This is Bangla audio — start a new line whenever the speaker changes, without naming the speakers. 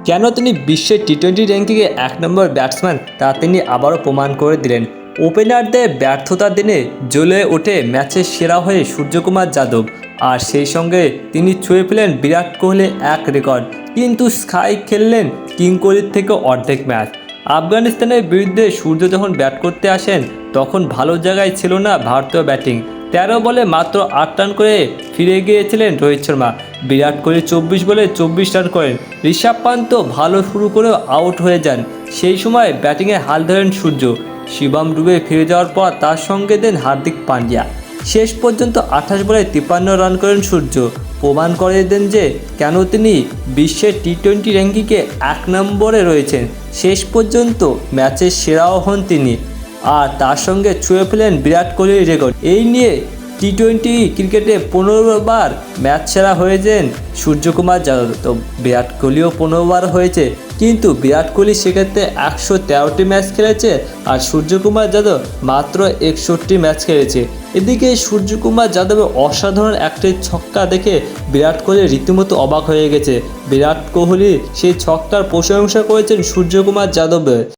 কেন তিনি বিশ্বের টি-20 র্যাঙ্কিংয়ে ১ নম্বর ব্যাটসম্যান তা তিনি আবারও প্রমাণ করে দিলেন। ওপেনারদের ব্যর্থতার দিনে জ্বলে ওঠে ম্যাচের সেরা হয়ে সূর্যকুমার যাদব, আর সেই সঙ্গে তিনি ছুঁয়ে ফেলেন বিরাট কোহলির এক রেকর্ড। কিন্তু স্কাই খেললেন কিং কোহলির থেকে অর্ধেক ম্যাচ। আফগানিস্তানের বিরুদ্ধে সূর্য যখন ব্যাট করতে আসেন তখন ভালো জায়গায় ছিল না ভারতীয় ব্যাটিং। ১৩ বলে মাত্র ৮ রান করে ফিরে গিয়েছিলেন রোহিত শর্মা। বিরাট কোহলি ২৪ বলে ২৪ রান করেন। ঋষভ পান্ত ভালো শুরু করেও আউট হয়ে যান। সেই সময় ব্যাটিংয়ে হাল ধরেন সূর্য। শিবম ডুবে ফিরে যাওয়ার পর তার সঙ্গে দেন হার্দিক পান্ডিয়া। শেষ পর্যন্ত ২৮ বলে ৫৩ রান করেন সূর্য। প্রমাণ করে দেন যে কেন তিনি বিশ্বের টি-20 র্যাঙ্কিংয়ে ১ নম্বরে রয়েছেন। শেষ পর্যন্ত ম্যাচের সেরাও হন তিনি, আর তার সঙ্গে ছুঁয়ে ফেলেন বিরাট কোহলির রেকর্ড। এই নিয়ে টি-20 ক্রিকেটে ১৫ বার ম্যাচ সেরা হয়েছেন সূর্যকুমার যাদব। বিরাট কোহলিও ১৫ বার হয়েছে, কিন্তু বিরাট কোহলি সেক্ষেত্রে ১১৩টি ম্যাচ খেলেছে, আর সূর্যকুমার যাদব মাত্র ৬১ ম্যাচ খেলেছে। এদিকে সূর্যকুমার যাদবের অসাধারণ একটি ছক্কা দেখে বিরাট কোহলি রীতিমতো অবাক হয়ে গেছে। বিরাট কোহলি সেই ছক্কার প্রশংসা করেছেন সূর্যকুমার যাদবের।